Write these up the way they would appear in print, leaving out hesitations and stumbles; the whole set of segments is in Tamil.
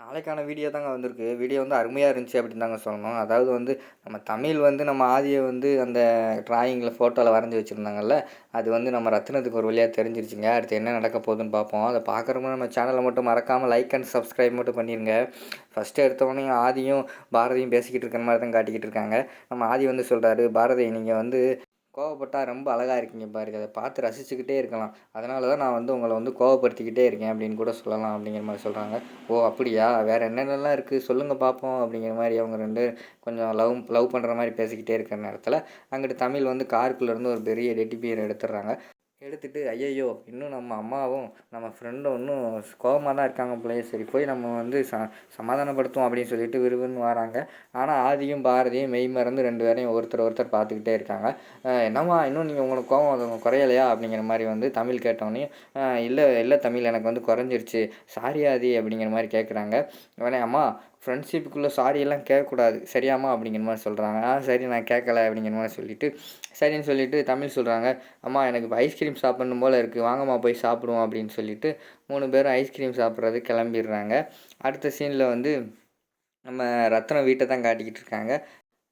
நாளைக்கான வீடியோ தாங்க வந்திருக்கு. வீடியோ வந்து அருமையா இருந்துச்சு அப்படின்னு தாங்க சொல்லணும். அதாவது வந்து நம்ம தமிழ் வந்து நம்ம ஆதிய வந்து அந்த டிராயிங்கில ஃபோட்டோல வரைஞ்சு வச்சிருந்தாங்கல்ல, அது வந்து நம்ம ரத்தினத்துக்கு ஒரு வழியா தெரிஞ்சிருச்சுங்க. அடுத்து என்ன நடக்க போகுதுன்னு பார்ப்போம். அத பார்க்குறவங்க நம்ம சேனல மட்டும் மறக்காம லைக் அண்ட் சப்ஸ்கிரைப் மட்டும் பண்ணிருங்க. ஃபர்ஸ்ட்டு எடுத்தோனே ஆதியும், பாரதியும் பேசிக்கிட்டு இருக்கிற மாரி தான் காட்டிக்கிட்டு இருக்காங்க. நம்ம ஆதி வந்து சொல்றாரு, "பாரதி நீங்க வந்து கோவப்பட்டா ரொம்ப அழகா இருக்கீங்க பாருங்க. அத பார்த்து ரசிச்சுக்கிட்டே இருக்கலாம். அதனால தான் நான் வந்து உங்கள வந்து கோவப்படுத்திக்கிட்டே இருக்கேன் அப்படின்னு கூட சொல்லலாம்." அப்படிங்கிற மாரி சொல்றாங்க. "ஓ! அப்படியா? வேற என்னென்னலாம் இருக்கு? சொல்லுங்க பார்ப்போம்." அப்படிங்கிற மாரி அவங்க 2 கொஞ்சம் லவ் பண்ற மாரி பேசிக்கிட்டே இருக்கிற நேரத்தில, அங்கிட்டு தமிழ் வந்து காருக்குள்ள இருந்து ஒரு பெரிய டெடி பியர் எடுத்துடுறாங்க. எடுத்துட்டு, "ஐயய்யோ! இன்னும் நம்ம அம்மாவும், நம்ம ஃப்ரெண்டும் இன்னும் கோவமா தான் இருக்காங்க போலயே. சரி போய் நம்ம வந்து சமாதானப்படுத்துவோம்." அப்படின்னு சொல்லிட்டு விறுவிறுன்னு வராங்க. ஆனா, ஆதியும், பாரதியும் மெய்மறந்து 2 பேரையும் ஒருத்தர் ஒருத்தர் பார்த்துக்கிட்டே இருக்காங்க. "என்னம்மா இன்னும் உங்களுக்கு கோவம் குறையலையா?" அப்படிங்கிற மாரி வந்து தமிழ் கேட்டோனே, இல்ல இல்ல தமிழ் எனக்கு வந்து குறைஞ்சிருச்சு. சாரி ஆதி." அப்படிங்கிற மாரி கேட்குறாங்க. உடனே, "அம்மா ஃப்ரெண்ட்ஷிப்புக்குள்ள சாரி எல்லாம் கேட்கக்கூடாது. சரியாம்மா?" அப்படிங்கிற மாரி சொல்றாங்க. சரி நான் கேட்கல." அப்படிங்கிற மாரி சொல்லிட்டு, சரின்னு சொல்லிட்டு தமிழ் சொல்றாங்க, "அம்மா எனக்கு இப்ப ஐஸ்கிரீம் சாப்பிடணும் போல இருக்கு. வாங்கம்மா போய் சாப்பிடுவோம்." அப்படின்னு சொல்லிட்டு 3 பேரும் ஐஸ்கிரீம் சாப்பிட்றதுக்கு கிளம்பிடுறாங்க. அடுத்த சீன்ல வந்து நம்ம ரத்னம் வீட்ட தான் காட்டிக்கிட்டு இருக்காங்க.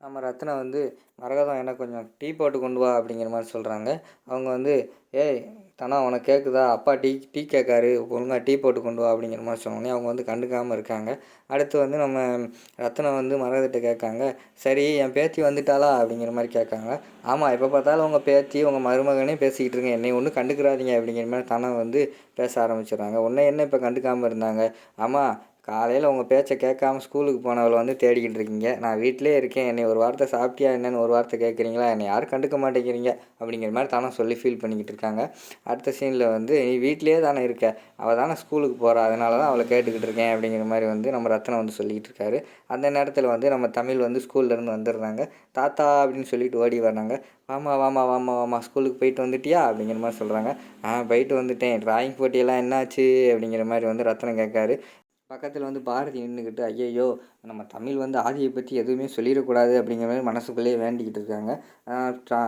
நம்ம ரத்னா வந்து, "மரகதம் எனக்கு கொஞ்சம் டீ போட்டு கொண்டு வா." அப்படிங்கிற மாரி சொல்கிறாங்க. அவங்க வந்து, "ஏய் தனா உனக்கு கேட்குதா? அப்பா டீ டீ கேட்காரு. ஒழுங்கா டீ போட்டு கொண்டு வா." அப்படிங்கிற மாரி சொன்னோனே அவங்க வந்து கண்டுக்காம இருக்காங்க. அடுத்து வந்து நம்ம ரத்னா வந்து மரகதட்ட கேட்காங்க, "சரி என் பேத்தி வந்துட்டாளா?" அப்படிங்கிற மாரி கேட்காங்க. "ஆமா எப்போ பார்த்தாலும் உங்கள் பேத்தி, உங்கள் மருமகனே பேசிக்கிட்டு இருங்க. என்னைய ஒண்ணும் கண்டுக்கிறாதீங்க." அப்படிங்கிற மாரி தனா வந்து பேச ஆரம்பிச்சுடுறாங்க. "உன்ன என்ன இப்ப கண்டுக்காம இருந்தாங்க?" "ஆமா காலையில உங்க பேச்ச கேட்காம ஸ்கூலுக்கு போனவள வந்து தேடிக்கிட்டு இருக்கீங்க. நான் வீட்டிலேயே இருக்கேன். என்னைய ஒரு வார்த்தை சாப்பிட்டியா என்னன்னு ஒரு வார்த்தை கேட்குறீங்களா? என்னை யாரும் கண்டுக்க மாட்டேங்கிறீங்க." அப்படிங்கிற மாரி தானே சொல்லி ஃபீல் பண்ணிக்கிட்டு இருக்காங்க. அடுத்த சீனில் வந்து, "நீ வீட்டிலேயே தானே இருக்க. அவள் தானே ஸ்கூலுக்கு போறா. அதனால தான் அவள கேட்டுக்கிட்டு இருக்கேன்." அப்படிங்கிற மாரி வந்து நம்ம ரத்னம் வந்து சொல்லிக்கிட்டு இருக்காரு. அந்த நேரத்தில வந்து நம்ம தமிழ் வந்து ஸ்கூல்லேருந்து வந்துடுறாங்க. "தாத்தா" அப்படின்னு சொல்லிட்டு ஓடி வர்றாங்க. "வாம்மா வாம்மா வாம்மா வாம்மா ஸ்கூலுக்கு போயிட்டு வந்துட்டியா?" அப்படிங்கிற மாரி சொல்கிறாங்க. போயிட்டு வந்துட்டேன். டிராயிங் போட்டியெல்லாம் என்னாச்சு?" அப்படிங்கிற மாரி வந்து ரத்னம் கேட்காரு. பக்கத்துல வந்து பாரதி நின்னுக்கிட்டு, ஐயையோ! நம்ம தமிழ் வந்து ஆதிய பத்தி எதுவுமே சொல்லிறக்கூடாது அப்படிங்கிற மாரி மனசுக்குள்ளேயே வேண்டிக்கிட்டு இருக்காங்க. அ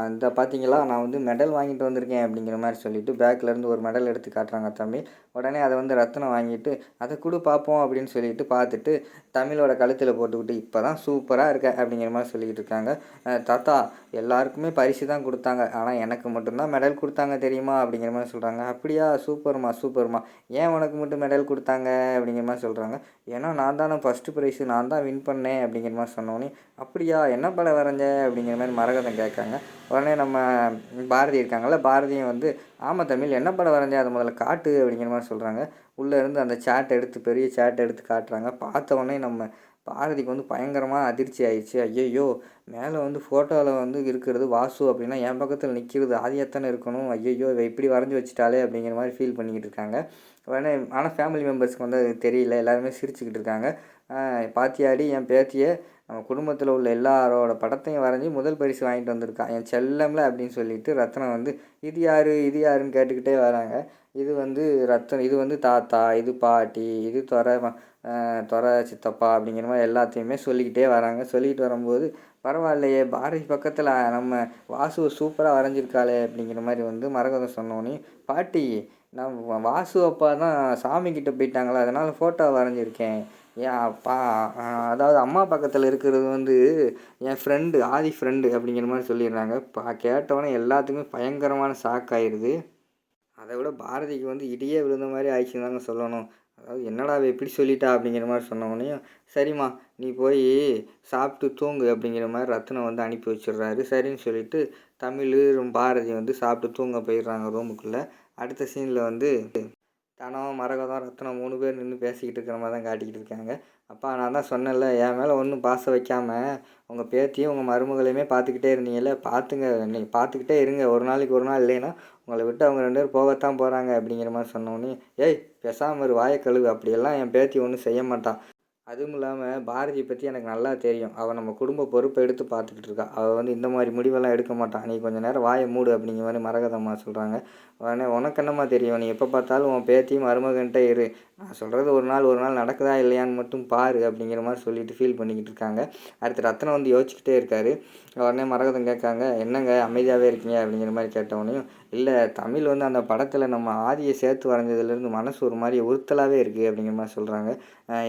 "இந்த பார்த்தீங்களா, நான் வந்து மெடல் வாங்கிட்டு வந்திருக்கேன்." அப்படிங்கிற மாரி சொல்லிட்டு பேக்லேருந்து ஒரு மெடல் எடுத்து காட்டுறாங்க தமிழ். உடனே அத வந்து ரத்னம் வாங்கிட்டு, "அத குடு பார்ப்போம்." அப்படின்னு சொல்லிட்டு பார்த்துட்டு, தமிழோட கழுத்துல போட்டுக்கிட்டு, "இப்ப தான் சூப்பரா இருக்க." அப்படிங்கிற மாரி சொல்லிக்கிட்டு இருக்காங்க. தாத்தா எல்லாருக்குமே பரிசு தான் குடுத்தாங்க. ஆனா எனக்கு மட்டும் தான் மெடல் குடுத்தாங்க தெரியுமா?" அப்படிங்கிற மாரி சொல்றாங்க. "அப்படியா? சூப்பர்மா, சூப்பர்மா. ஏன் உனக்கு மட்டும் மெடல் குடுத்தாங்க?" அப்படிங்கிற மாரி சொல்கிறாங்க. "ஏன்னா நான் தானே ஃபஸ்ட்டு ப்ரைஸு நான் தான் வின் பண்ணேன்." அப்படிங்கிற மாரி சொன்னோனே, "அப்படியா என்ன படம் வரைஞ்ச?" அப்படிங்கிற மாரி மரகதம் கேட்காங்க. உடனே நம்ம பாரதி இருக்காங்கல்ல, பாரதியும் வந்து, "ஆமா தமிழ் என்ன படம் வரைஞ்ச? அத முதல்ல காட்டு." அப்படிங்கிற மாரி சொல்கிறாங்க. உள்ளே இருந்து அந்த சார்ட் எடுத்து பெரிய சார்ட் எடுத்து காட்டுறாங்க. பார்த்த உடனே நம்ம பாரதிக்கு வந்து பயங்கரமான அதிர்ச்சி ஆயிடுச்சு. ஐயய்யோ! மேலே வந்து ஃபோட்டோல வந்து இருக்கிறது வாசு அப்படின்னா, என் பக்கத்தில நிற்கிறது ஆதியா தானே இருக்கணும். ஐயய்யோ! இவ இப்படி வரைஞ்சு வச்சுட்டாளே அப்படிங்கிற மாரி ஃபீல் பண்ணிக்கிட்டு இருக்காங்க. உடனே ஆனா ஃபேமிலி மெம்பர்ஸ்க்கு வந்து அது தெரியல. எல்லாருமே சிரிச்சுக்கிட்டு இருக்காங்க. "பாத்தியாடி என் பேத்திய நம்ம குடும்பத்தில உள்ள எல்லாரோட படத்தையும் வரைஞ்சு முதல் பரிசு வாங்கிட்டு வந்திருக்கா. என் செல்லம்ல." அப்படின்னு சொல்லிட்டு ரத்னம் வந்து, "இது யாரு? இது யாருன்னு?" கேட்டுக்கிட்டே வராங்க. இது வந்து தாத்தா, இது பாட்டி, இது தொர சித்தப்பா அப்படிங்கிற மாரி எல்லாத்தையுமே சொல்லிக்கிட்டே வராங்க. சொல்லிக்கிட்டு வரும்போது, "பரவாயில்லையே பாரதி பக்கத்தில நம்ம வாசுவ சூப்பரா வரைஞ்சிருக்காளே." அப்படிங்கிற மாரி வந்து மரகதம் சொன்னோனே, "பாட்டி நான் வாசு அப்பா தான் சாமிகிட்ட போயிட்டாங்களா, அதனால ஃபோட்டோ வரைஞ்சிருக்கேன். என் அப்பா அதாவது அம்மா பக்கத்தில இருக்கிறது வந்து என் ஃப்ரெண்டு, ஆதி ஃப்ரெண்டு." அப்படிங்கிற மாரி சொல்லிடுறாங்க. கேட்டவுடனே எல்லாத்துக்குமே பயங்கரமான ஷாக் ஆயிருது. அத விட பாரதிக்கு வந்து இடியே விழுந்த மாரி ஆயிடுச்சுன்னு தாங்க சொல்லணும். அதாவது "என்னடா இவ இப்படி சொல்லிட்டா?" அப்படிங்கிற மாரி சொன்னவுடனேயும், "சரிம்மா நீ போய் சாப்பிட்டு தூங்கு." அப்படிங்கிற மாரி ரத்னம் வந்து அனுப்பி வச்சுடுறாரு. சரின்னு சொல்லிட்டு தமிழு, பாரதி வந்து சாப்பிட்டு தூங்க போயிடுறாங்க ரூமுக்குள்ள. அடுத்த சீன்ல வந்து தனம், மரகதம், ரத்னம் 3 பேர் நின்னு பேசிக்கிட்டு இருக்கிற மாரி தான் காட்டிக்கிட்டு இருக்காங்க. "அப்பா நான் தான் சொன்னேன்ல, என் மேல ஒண்ணும் பாசம் வைக்காம, உங்க பேத்தியும், உங்க மருமகளையுமே பார்த்துக்கிட்டே இருந்தீங்கல்ல, நீங்க பார்த்துக்கிட்டே இருங்க. ஒரு நாளைக்கு ஒரு நாள் இல்லைன்னா, உங்கள விட்டு அவங்க 2 பேரும் போகத்தான் போறாங்க." அப்படிங்கிற மாரி சொன்னோனே, "ஏய் பேசாம இரு, வாய கழுவு. அப்படியெல்லாம் என் பேத்தி ஒண்ணும் செய்ய மாட்டா. அதுவும் இல்லாம பாரதிய பத்தி எனக்கு நல்லா தெரியும். அவ நம்ம குடும்ப பொறுப்ப எடுத்து பார்த்துக்கிட்டு இருக்கா. அவ வந்து இந்த மாரி முடிவெல்லாம் எடுக்க மாட்டா. நீ கொஞ்ச நேரம் வாய மூடு." அப்படிங்கிற மாரி மரகதம்மா சொல்றாங்க. உடனே, "உனக்கு என்னம்மா தெரியும்? நீ எப்ப பார்த்தாலும் உன் பேத்தியும் மருமகன்ட்ட இரு. நான் சொல்கிறது ஒரு நாள் நடக்குதா இல்லையான்னு மட்டும் பாரு அப்படிங்கிற மாதிரி சொல்லிட்டு ஃபீல் பண்ணிக்கிட்டு இருக்காங்க. அடுத்து ரத்னம் வந்து யோசிச்சுக்கிட்டே இருக்காரு. உடனே மரகதம் கேட்காங்க, என்னங்க அமைதியாகவே இருக்கீங்க அப்படிங்கிற மாதிரி கேட்டவொடனையும், இல்லை தமிழ் வந்து அந்த படத்தில் நம்ம ஆதியை சேர்த்து வரைஞ்சதுலேருந்து மனசு ஒரு மாதிரி உறுத்தலாகவே இருக்குது அப்படிங்கிற மாதிரி சொல்கிறாங்க.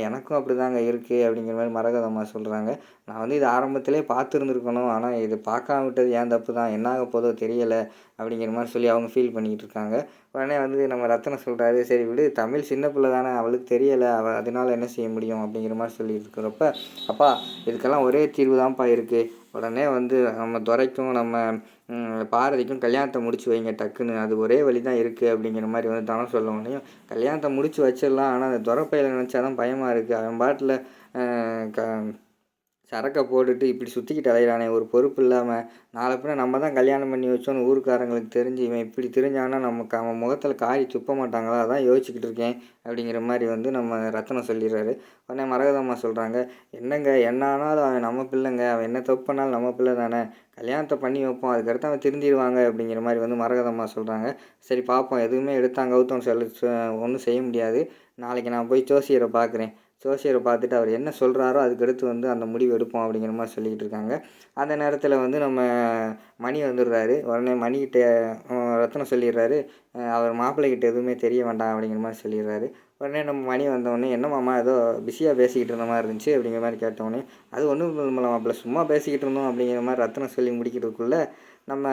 எனக்கும் அப்படி தாங்க இருக்குது அப்படிங்கிற மாதிரி மரகதம்மா சொல்கிறாங்க. நான் வந்து இது ஆரம்பத்திலே பார்த்துருந்துருக்கணும், ஆனால் இது பார்க்காம விட்டது ஏன் தப்பு தான், என்ன ஆக போதோ தெரியலை அப்படிங்கிற மாதிரி சொல்லி அவங்க ஃபீல் பண்ணிக்கிட்டு இருக்காங்க. உடனே வந்து நம்ம ரத்தனம் சொல்கிறாரு, சரி விடு தமிழ் சின்ன பிள்ளை தானே, அவளுக்கு தெரியலை, அதனால் என்ன செய்ய முடியும் அப்படிங்கிற மாதிரி சொல்லியிருக்கிறப்ப, அப்பா இதுக்கெல்லாம் ஒரே தீர்வு தான்ப்பா இருக்குது. உடனே வந்து நம்ம துரைக்கும் நம்ம பாரதிக்கும் கல்யாணத்தை முடிச்சு வைங்க டக்குன்னு, அது ஒரே வழி தான் இருக்குது அப்படிங்கிற மாதிரி வந்து தனம் சொல்ல உடனேயும், கல்யாணத்தை முடிச்சு வச்சிடலாம், ஆனால் அந்த துரை பையலை நினச்சா தான் பயமாக இருக்குது. அவன் பாட்டில் க சரக்கை போட்டுட்டு இப்படி சுற்றிக்கிட்டு அலையிறானே ஒரு பொறுப்பு இல்லாமல், நாளை பின்ன நம்ம தான் கல்யாணம் பண்ணி வச்சோன்னு ஊருக்காரங்களுக்கு தெரிஞ்சு இவன் இப்படி தெரிஞ்சானா நமக்கு அவன் முகத்தில் காரி துப்ப மாட்டாங்களா, அதான் யோசிச்சுக்கிட்டு இருக்கேன் அப்படிங்கிற மாதிரி வந்து நம்ம ரத்னம் சொல்லிடுறாரு. உடனே மரகதம்மா சொல்கிறாங்க, என்னங்க என்ன ஆனாலும் அவன் நம்ம பிள்ளைங்க, அவன் என்ன தப்பு பண்ணாலும் நம்ம பிள்ளை தானே, கல்யாணத்தை பண்ணி வைப்போம், அதுக்கடுத்து அவன் திருந்திடுவாங்க அப்படிங்கிற மாதிரி வந்து மரகதம்மா சொல்கிறாங்க. சரி பார்ப்போம், எதுவுமே எடுத்தாங்க கவுத்தம் ஒன்றும் செய்ய முடியாது. நாளைக்கு நான் போய் ஜோசியரை பார்க்குறேன், ஜோசியரை பார்த்துட்டு அவர் என்ன சொல்கிறாரோ அதுக்கடுத்து வந்து அந்த முடிவு எடுப்போம் அப்படிங்கிற மாதிரி சொல்லிக்கிட்டு இருக்காங்க. அந்த நேரத்தில் வந்து நம்ம மணி வந்துடுறாரு. உடனே மணிக்கிட்ட ரத்னம் சொல்லிடுறாரு, அவர் மாப்பிள்ளைகிட்ட எதுவுமே தெரிய வேண்டாம் அப்படிங்கிற மாதிரி சொல்லிடுறாரு. உடனே நம்ம மணி வந்தோடனே, என்ன மாமா ஏதோ பிஸியாக பேசிக்கிட்டு இருந்த மாதிரி இருந்துச்சு அப்படிங்கிற மாதிரி கேட்டோடனே, அது ஒன்றும் இல்லை மாப்பிள்ள, சும்மா பேசிக்கிட்டு இருந்தோம் அப்படிங்கிற மாதிரி ரத்னம் சொல்லி முடிக்கிறதுக்குள்ளே நம்ம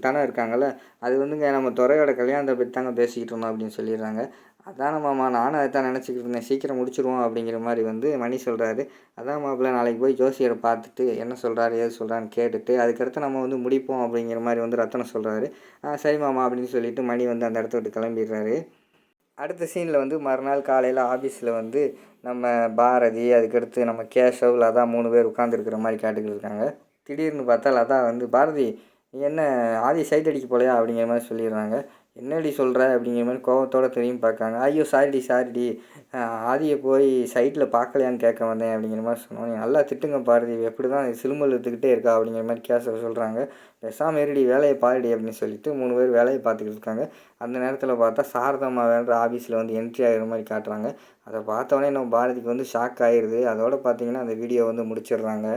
தனம் இருக்காங்கள்ல, அது வந்துங்க நம்ம துறையோட கல்யாணத்தை பற்றி தாங்க பேசிக்கிட்டு இருந்தோம் அப்படின்னு சொல்லிடுறாங்க. அதான மாமா நானும் அதை தான் நினச்சிக்கிட்டு இருந்தேன், சீக்கிரம் முடிச்சிடுவோம் அப்படிங்கிற மாதிரி வந்து மணி சொல்கிறாரு. அதான் மாப்பிள்ள நாளைக்கு போய் ஜோசியரை பார்த்துட்டு என்ன சொல்கிறாரு ஏது சொல்கிறான்னு கேட்டுட்டு அதுக்கடுத்து நம்ம வந்து முடிப்போம் அப்படிங்கிற மாதிரி வந்து ரத்னம் சொல்கிறாரு. சரி மாமா அப்படின்னு சொல்லிட்டு மணி வந்து அந்த இடத்த விட்டு கிளம்பிடுறாரு. அடுத்த சீனில் வந்து மறுநாள் காலையில் ஆஃபீஸில் வந்து நம்ம பாரதி, அதுக்கடுத்து நம்ம கேஷவ், லதா 3 பேர் உட்காந்துருக்கிற மாதிரி காட்டுக்கிட்டு இருக்காங்க. திடீர்னு பார்த்தா லதா வந்து, பாரதி நீ என்ன ஆதி சைட் அடிக்க போலையா அப்படிங்கிற மாதிரி சொல்லிடுறாங்க. என்னடி சொல்கிற அப்படிங்கிற மாதிரி கோவத்தோடு திரும்பி பார்க்காங்க. ஐயோ சாரிடி ஆதியை போய் சைட்டில் பார்க்கலையான்னு கேட்க வந்தேன் அப்படிங்கிற மாதிரி சொன்னோம். நல்லா திட்டுங்க பாரதி, எப்படி தான் சிலும்பல் எடுத்துக்கிட்டே இருக்கா அப்படிங்கிற மாதிரி கேஷவ் சொல்கிறாங்க. பேசாமல் இருடி வேலையை பாருடி அப்படின்னு சொல்லிட்டு 3 பேர் வேலையை பார்த்துக்கிட்டு இருக்காங்க. அந்த நேரத்தில் பார்த்தா சாரதாம்மா வேண்ட ஆஃபீஸில் வந்து என்ட்ரி ஆகிற மாதிரி காட்டுறாங்க. அதை பார்த்தோன்னே நம்ம பாரதிக்கு வந்து ஷாக் ஆகிடுது. அதோடு பார்த்திங்கன்னா அந்த வீடியோ வந்து முடிச்சிடுறாங்க.